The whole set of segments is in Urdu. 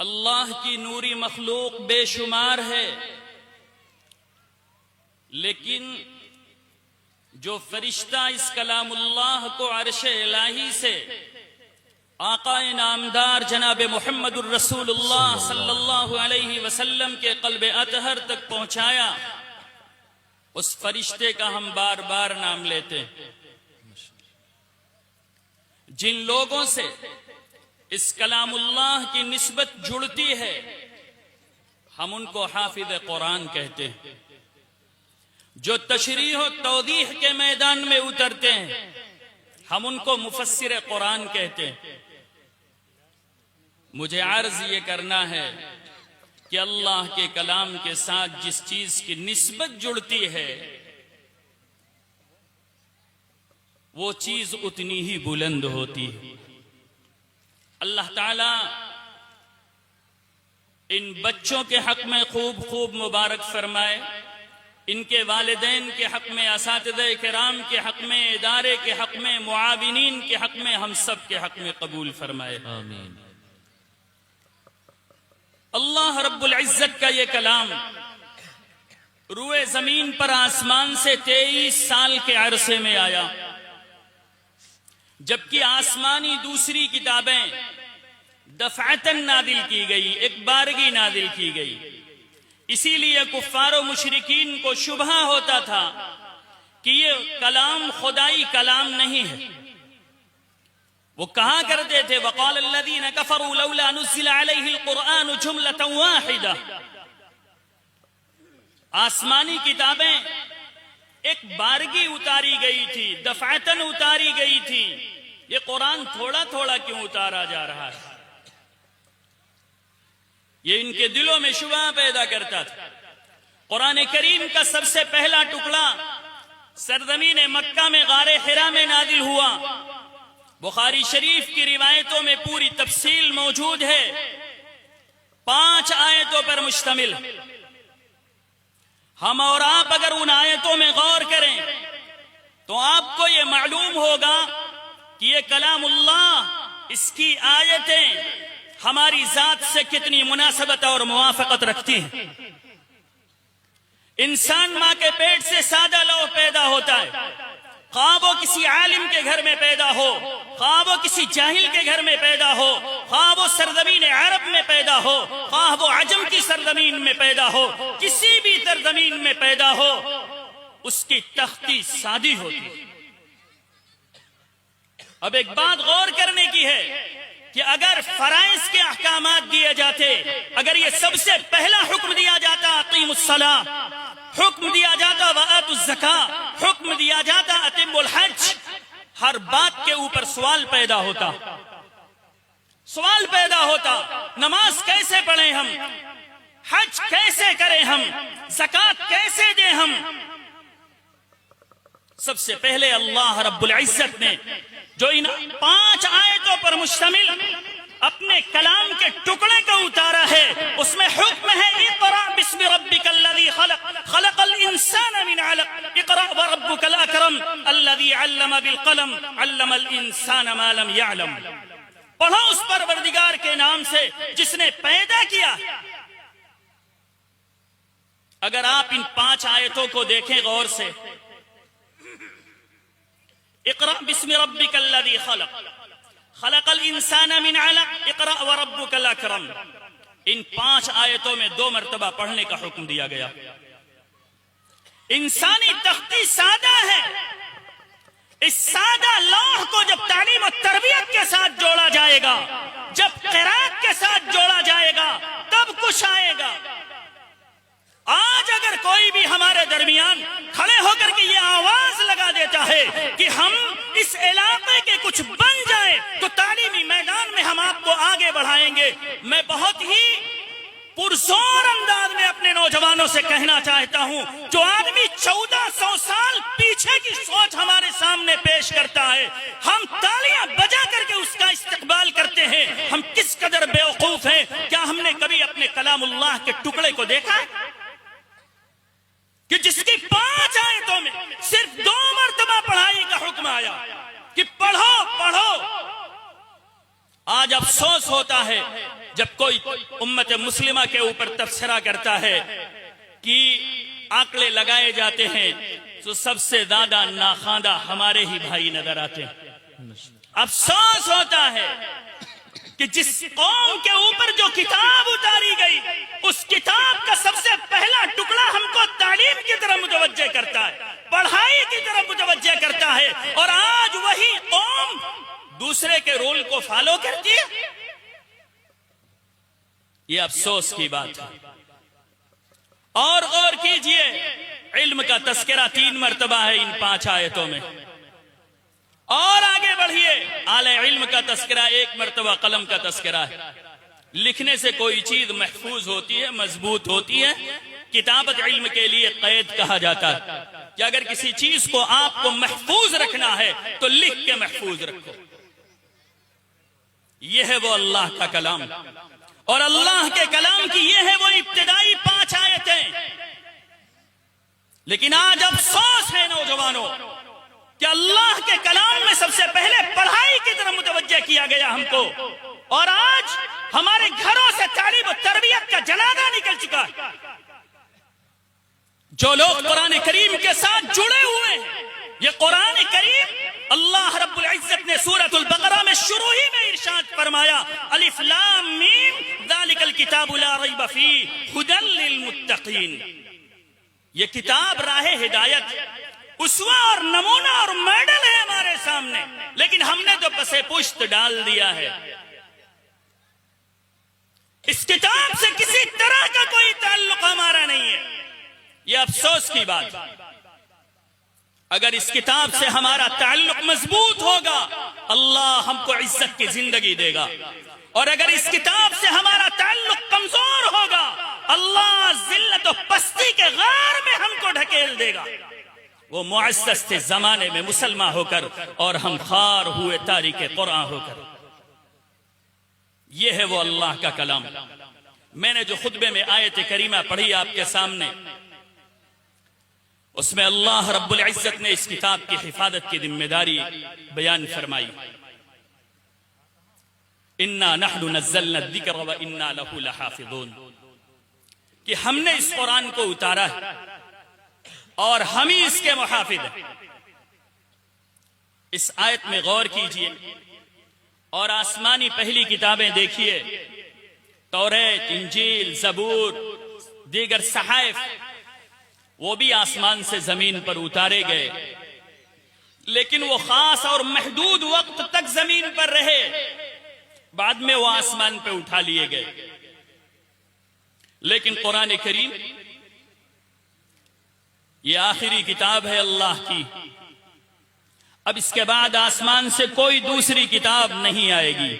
اللہ کی نوری مخلوق بے شمار ہے، لیکن جو فرشتہ اس کلام اللہ کو عرش الہی سے آقا نامدار جناب محمد الرسول اللہ صلی اللہ علیہ وسلم کے قلب اطہر تک پہنچایا، اس فرشتے کا ہم بار بار نام لیتے ہیں۔ جن لوگوں سے اس کلام اللہ کی نسبت جڑتی ہے ہم ان کو حافظ قرآن کہتے ہیں۔ جو تشریح و توضیح کے میدان میں اترتے ہیں ہم ان کو مفسر قرآن کہتے ہیں۔ مجھے عرض یہ کرنا ہے کہ اللہ کے کلام کے ساتھ جس چیز کی نسبت جڑتی ہے وہ چیز اتنی ہی بلند ہوتی ہے۔ اللہ تعالی ان بچوں کے حق میں خوب خوب مبارک فرمائے، ان کے والدین کے حق میں، اساتذہ کرام کے حق میں، ادارے کے حق میں، معاونین کے حق میں، ہم سب کے حق میں قبول فرمائے، آمین۔ اللہ رب العزت کا یہ کلام روئے زمین پر آسمان سے 23 سال کے عرصے میں آیا، جبکہ آسمانی دوسری کتابیں دفعتاً نازل کی گئی، ایک بارگی نازل کی گئی۔ اسی لیے کفار و مشرکین کو شبہ ہوتا تھا کہ یہ کلام خدائی کلام نہیں ہے۔ وہ کہا کرتے تھے وقال الذین کفروا لولا نزل علیہ القرآن جملة واحدہ، آسمانی کتابیں ایک بارگی اتاری گئی تھی، دفعتاً اتاری گئی تھی، یہ قرآن تھوڑا تھوڑا کیوں اتارا جا رہا ہے؟ یہ ان کے دلوں میں شبہ پیدا کرتا تھا۔ قرآن کریم کا سب سے پہلا ٹکڑا سرزمین مکہ میں غار حرا میں نازل ہوا۔ بخاری شریف کی روایتوں میں پوری تفصیل موجود ہے، 5 آیتوں پر مشتمل۔ ہم اور آپ اگر ان آیتوں میں غور کریں تو آپ کو یہ معلوم ہوگا کہ یہ کلام اللہ، اس کی آیتیں ہماری ذات سے کتنی مناسبت اور موافقت رکھتی ہیں۔ انسان ماں کے پیٹ سے سادہ لوح پیدا ہوتا ہے، خواہ وہ کسی عالم کے گھر میں پیدا ہو، خواہ وہ کسی جاہل کے گھر میں پیدا ہو، خواہ وہ سرزمین عرب میں پیدا ہو، خواہ وہ عجم کی سرزمین میں پیدا ہو، کسی بھی سرزمین میں پیدا ہو، اس کی تختی سادی ہوتی۔ اب ایک بات غور کرنے کی ہے کہ اگر فرائض کے احکامات دیے جاتے، اگر یہ سب سے پہلا حکم دیا جاتا اقیموا الصلاۃ، حکم دیا جاتا وآتوا الزکاۃ، حکم دیا جاتا اتموا الحج، ہر بات کے اوپر سوال پیدا ہوتا، سوال پیدا ہوتا، نماز کیسے پڑھیں ہم، حج کیسے کریں ہم، زکوٰۃ کیسے دیں ہم؟ سب سے پہلے اللہ رب العزت نے جو ان 5 آیتوں پر مشتمل اپنے کلام کے ٹکڑے کو اتارا ہے، اس میں حکم ہے اقرأ باسم ربک الذی خلق، خلق الانسان من علق، اقرأ وربک الاکرم الذی علم بالقلم، علم الانسان ما لم یعلم۔ پڑھو اس پروردگار کے نام سے جس نے پیدا کیا۔ اگر آپ ان 5 آیتوں کو دیکھیں غور سے، اقرأ باسم ربک الذی خلق، خلق الانسان من علق، اقرأ وربک الاکرم، ان 5 آیتوں میں 2 مرتبہ پڑھنے کا حکم دیا گیا۔ انسانی تختی سادہ ہے، اس سادہ لوح کو جب تعلیم و تربیت کے ساتھ جوڑا جائے گا، جب قرات کے ساتھ جوڑا جائے گا تب کچھ آئے گا۔ آج اگر کوئی بھی ہمارے درمیان کھڑے ہو کر کے یہ آواز لگا دیتا ہے کہ ہم اس علاقے کے کچھ بن جائیں تو تعلیمی میدان میں ہم آپ کو آگے بڑھائیں گے، میں بہت ہی پرزور انداز میں اپنے نوجوانوں سے کہنا چاہتا ہوں، جو آدمی 1400 سال پیچھے کی سوچ ہمارے سامنے پیش کرتا ہے، ہم تالیاں بجا کر کے اس کا استقبال کرتے ہیں، ہم کس قدر بیوقوف ہیں۔ کیا ہم نے کبھی اپنے کلام اللہ کے ٹکڑے کو دیکھا کہ جس کی 5 آیتوں میں صرف 2 مرتبہ پڑھائی کا حکم آیا کہ پڑھو پڑھو؟ آج افسوس ہوتا ہے جب کوئی امت مسلمہ کے اوپر تبصرہ کرتا ہے کہ آنکڑے لگائے جاتے ہیں تو سب سے زیادہ ناخواندہ ہمارے ہی بھائی نظر آتے ہیں. افسوس ہوتا ہے کہ جس قوم کے اوپر جو کتاب اتاری گئی اس کتاب کا سب سے پہلا ٹکڑا ہم کو تعلیم کی طرف متوجہ کرتا ہے، پڑھائی کی طرف متوجہ کرتا ہے، اور آج وہی قوم دوسرے کے رول کو فالو کرتی ہے. یہ افسوس کی بات ہے. اور غور کیجئے، علم کا تذکرہ 3 مرتبہ ہے ان 5 آیتوں میں. اور آگے بڑھیے، اعلی علم کا تذکرہ 1 مرتبہ، قلم کا تذکرہ ہے. لکھنے سے کوئی چیز محفوظ ہوتی ہے، مضبوط ہوتی ہے. کتابت علم کے لیے قید کہا جاتا ہے کہ اگر کسی چیز کو آپ کو محفوظ رکھنا ہے تو لکھ کے محفوظ رکھو. یہ ہے وہ اللہ کا کلام، اور اللہ کے کلام کی یہ ہے وہ ابتدائی 5 آیتیں. لیکن آج افسوس ہے نوجوانوں کہ اللہ کے کلام میں سب سے پہلے پڑھائی کی طرف متوجہ کیا گیا ہم کو، اور آج ہمارے گھروں سے تعلیم و تربیت کا جنازہ نکل چکا ہے. جو لوگ قرآن کریم کے ساتھ جڑے ہوئے ہیں، یہ قرآن کریم اللہ رب العزت نے سورۃ البقرہ میں شروع ہی میں ارشاد فرمایا، الف لام میم ذالک الکتاب لا ریب فیہ ھدی للمتقین. یہ کتاب راہ ہدایت، اسوہ اور نمونہ اور میڈل ہے ہمارے سامنے، لیکن ہم نے تو پسے پشت ڈال دیا ہے. اس کتاب سے کسی طرح کا کوئی تعلق ہمارا نہیں ہے. یہ افسوس کی بات. اگر اس کتاب سے ہمارا تعلق مضبوط ہوگا اللہ ہم کو عزت کی زندگی دے گا، اور اگر اس کتاب سے ہمارا تعلق کمزور ہوگا اللہ ذلت و پستی کے غار میں ہم کو ڈھکیل دے گا. وہ معزز تھے زمانے میں مسلمان ہو کر، اور ہم خار ہوئے تاریک قرآن ہو کر. یہ ہے وہ اللہ کا کلام. میں نے جو خطبے میں آیت کریمہ پڑھی آپ کے سامنے، اس میں اللہ رب العزت نے اس کتاب کی حفاظت کی ذمہ داری بیان فرمائی. انا نحن نزلنا الذکر وانا له لحافظون، کہ ہم نے اس قرآن کو اتارا ہے اور ہم ہی اس کے محافظ ہیں. اس آیت میں غور کیجئے اور آسمانی پہلی کتابیں دیکھیے، توریت، انجیل، زبور، دیگر صحائف، وہ بھی آسمان سے زمین پر اتارے گئے، لیکن وہ خاص اور محدود وقت تک زمین پر رہے، بعد میں وہ آسمان پہ اٹھا لیے گئے. لیکن قرآن کریم یہ آخری کتاب ہے اللہ کی. اب اس کے بعد آسمان سے کوئی دوسری کتاب نہیں آئے گی،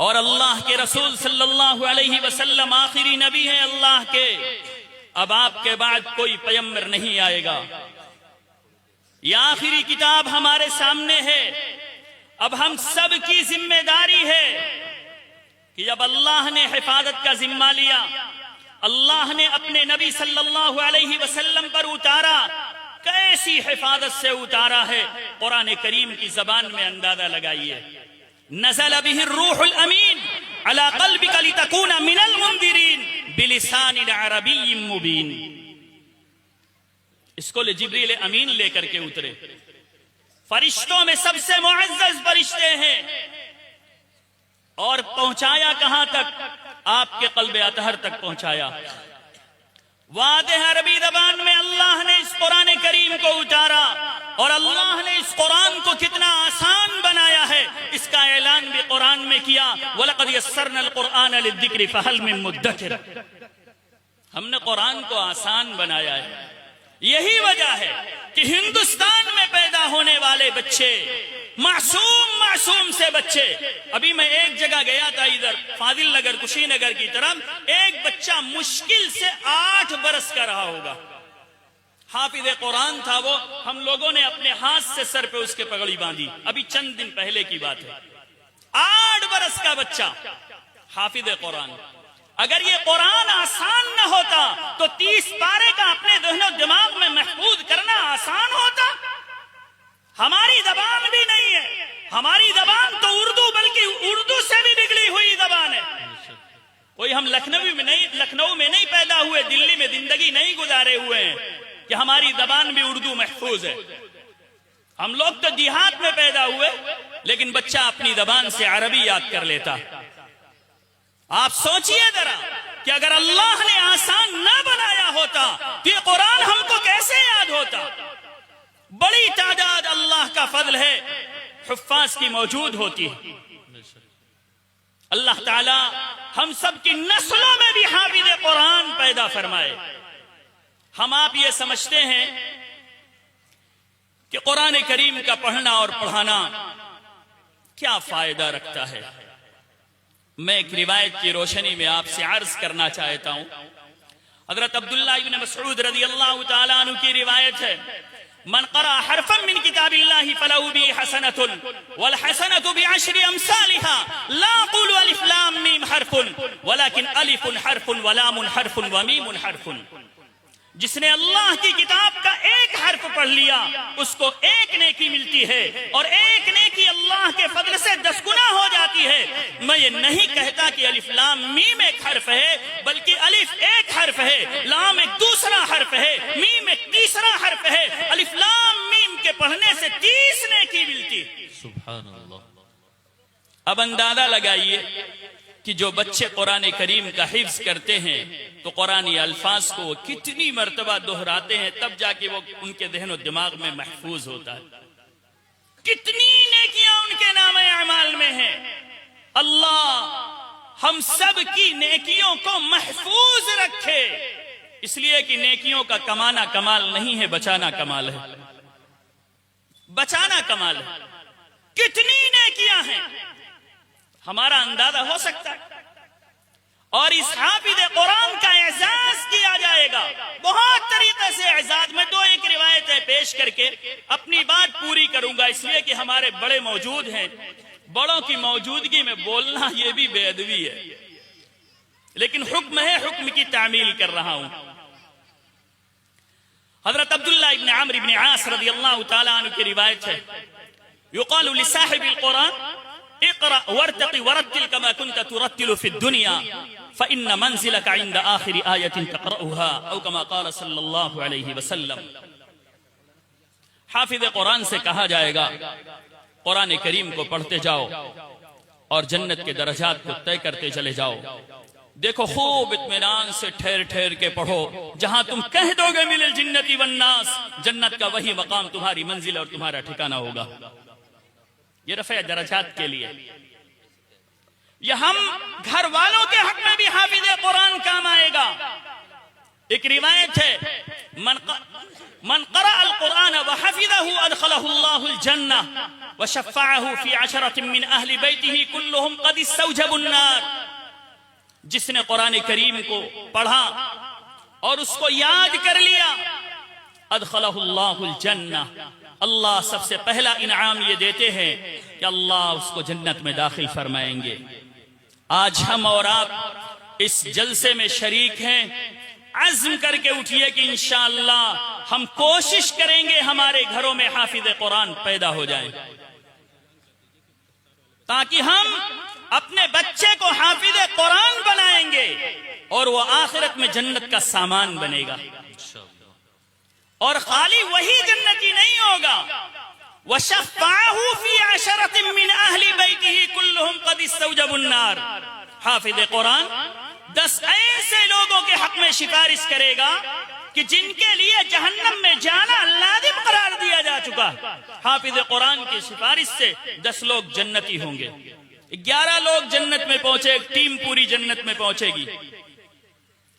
اور اللہ کے رسول صلی اللہ علیہ وسلم آخری نبی ہیں اللہ کے. اب آپ کے بعد کوئی پیغمبر نہیں آئے گا. یہ آخری کتاب ہمارے سامنے ہے. اب ہم سب کی ذمہ داری ہے کہ جب اللہ نے حفاظت کا ذمہ لیا، اللہ نے اپنے نبی صلی اللہ علیہ وسلم پر اتارا، کیسی حفاظت سے اتارا ہے قرآن کریم کی زبان میں اندازہ لگائیے. نزل به الروح الامین علی قلبک لتکون من المنذرین بلسان عربی مبین. اس کو جبریل امین لے کر کے اترے. فرشتوں میں سب سے معزز فرشتے ہیں، اور پہنچایا کہاں تک؟ آپ کے قلب اطہر تک پہنچایا. واضح عربی زبان میں اللہ نے اس قرآن کریم کو اتارا، اور اللہ نے اس قرآن کو کتنا آسان بنایا ہے اس کا اعلان بھی قرآن میں کیا. وَلَقَدْ يَسَّرْنَا الْقُرْآنَ لِلذِّكْرِ فَهَلْ مِن مُدَّكِرٍ. ہم نے قرآن کو آسان بنایا ہے. یہی وجہ ہے کہ ہندوستان میں پیدا ہونے والے بچے، معصوم سے بچے، ابھی میں ایک جگہ گیا تھا ادھر فاضل نگر کشی نگر کی طرف، ایک بچہ مشکل سے 8 برس کا رہا ہوگا، حافظ قرآن تھا وہ. ہم لوگوں نے اپنے ہاتھ سے سر پہ اس کے پگڑی باندھی، ابھی چند دن پہلے کی بات ہے. 8 برس کا بچہ حافظ قرآن. اگر یہ قرآن آسان نہ ہوتا تو 30 پارے کا اپنے ذہن و دماغ میں محفوظ کرنا آسان ہوتا. ہماری زبان بھی نہیں ہے، ہماری زبان تو اردو، بلکہ اردو سے بھی بگڑی ہوئی زبان گزارے ہوئے ہیں کہ ہماری زبان بھی اردو محفوظ ہے. ہم لوگ تو دیہات میں پیدا ہوئے لیکن بچہ اپنی زبان سے عربی یاد کر لیتا. آپ سوچئے ذرا کہ اگر اللہ نے آسان نہ بنایا ہوتا تو یہ قرآن ہم کو کیسے یاد ہوتا. بڑی تعداد اللہ کا فضل ہے حفاظ کی موجود ہوتی ہے. اللہ تعالی ہم سب کی نسلوں میں بھی حافظ قرآن پیدا فرمائے. ہم آپ یہ سمجھتے ہیں کہ قرآن کریم کا پڑھنا اور پڑھانا کیا فائدہ رکھتا ہے. میں ایک روایت کی روشنی میں آپ سے عرض کرنا چاہتا ہوں. حضرت عبداللہ ابن مسعود رضی اللہ تعالیٰ عنہ کی روایت ہے من قرأ حرفا من کتاب اللہ فلہ به حسنة والحسنة بعشر امثالها لا اقول الف لام میم حرف ولكن الف حرف ولام حرف ومیم حرف. جس نے اللہ کی کتاب کا ایک حرف پڑھ لیا اس کو ایک نیکی ملتی ہے اور ایک نیکی اللہ کے فضل سے 10 گنا ہو جاتی ہے. میں یہ نہیں کہتا کہ الف لام میم ایک حرف ہے بلکہ الف ایک حرف ہے, لام ایک دوسرا حرف ہے, میم ایک تیسرا حرف ہے. الف لام میم کے پڑھنے سے 30 نیکی ملتی. سبحان اللہ. اب اندازہ لگائیے کہ جو بچے قرآن کریم کا حفظ کرتے ہیں تو قرآنی الفاظ کو وہ کتنی مرتبہ دہراتے ہیں تب جا کے وہ ان کے ذہن و دماغ میں محفوظ ہوتا ہے. کتنی نیکیاں ان کے نام اعمال میں ہیں. اللہ ہم سب کی نیکیوں کو محفوظ رکھے. اس لیے کہ نیکیوں کا کمانا کمال نہیں ہے, بچانا کمال ہے. بچانا کمال ہے. کتنی نیکیاں ہیں ہمارا اندازہ ہو سکتا ہے. اور اس حافظ قرآن کا اعزاز کیا جائے گا بہت طریقے سے. اعزاز میں 2-1 روایتیں پیش کر کے اپنی بات پوری کروں گا اس لیے کہ ہمارے بڑے موجود ہیں. بڑوں کی موجودگی میں بولنا یہ بھی بے ادبی ہے لیکن حکم ہے, حکم کی تعمیل کر رہا ہوں. حضرت عبداللہ ابن عمرو ابن عاص رضی اللہ تعالیٰ عنہ کی روایت ہے یقال لصاحب القرآن اقرأ وارتقي ورتل كما كنت ترتل في الدنيا فإن منزلك عند آخر آية تقرأها أو كما قال صلی اللہ علیہ وسلم. حافظ قرآن سے کہا جائے گا قرآن کریم کو پڑھتے جاؤ اور جنت کے درجات کو طے کرتے چلے جاؤ. دیکھو خوب اطمینان سے ٹھہر ٹھہر کے پڑھو. جہاں تم کہہ دو گے من الجنت والناس, جنت کا وہی مقام تمہاری منزل اور تمہارا ٹھکانہ ہوگا. یہ رفع درجات کے لیے. یہ ہم گھر والوں کے حق میں بھی حافظ قرآن کام آئے گا. ایک روایت ہے من قرأ القرآن وحفظه ادخله الله الجنة وشفعه في 10 من اہل بیته كلهم قد استوجبوا النار. جس نے قرآن کریم کو پڑھا اور اس کو یاد کر لیا ادخله الله الجنة, اللہ سب سے پہلا انعام یہ دیتے ہیں کہ اللہ اس کو جنت میں داخل فرمائیں گے. آج ہم اور آپ اس جلسے میں شریک ہیں. عزم کر کے اٹھیے کہ انشاءاللہ ہم کوشش کریں گے ہمارے گھروں میں حافظ قرآن پیدا ہو جائیں تاکہ ہم اپنے بچے کو حافظ قرآن بنائیں گے اور وہ آخرت میں جنت کا سامان بنے گا. اور خالی وہی جنتی نہیں ہوگا وَشَفَّعَهُ فِي 10 مِّنْ أَهْلِ بَيْتِهِ كُلُّهُمْ قَدْ اسْتَوْجَبُوا النَّارَ. حافظ قرآن 10 ایسے لوگوں کے حق میں سفارش کرے گا کہ جن کے لیے جہنم میں جانا لازم قرار دیا جا چکا. حافظ قرآن کی سفارش سے 10 لوگ جنتی ہوں گے. 11 لوگ جنت میں پہنچے, ایک ٹیم پوری جنت میں پہنچے گی.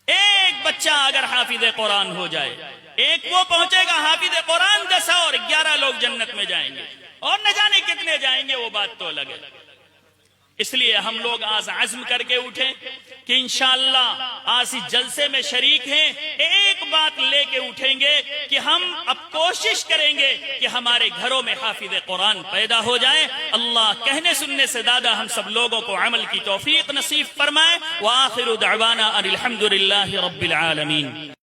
ایک بچہ اگر حافظ قرآن ہو جائے, ایک وہ پہنچے گا حافظ قرآن 10 اور 11 لوگ جنت میں جائیں گے. اور نہ جانے کتنے جائیں گے وہ بات تو الگ ہے. اس لیے ہم لوگ آج عزم کر کے اٹھیں کہ انشاءاللہ آج اس جلسے میں شریک ہیں. ایک بات لے کے اٹھیں گے کہ ہم اب کوشش کریں گے کہ ہمارے گھروں میں حافظ قرآن پیدا ہو جائے. اللہ کہنے سننے سے زیادہ ہم سب لوگوں کو عمل کی توفیق نصیب فرمائے. وآخر دعوانا ان الحمد للہ رب العالمین.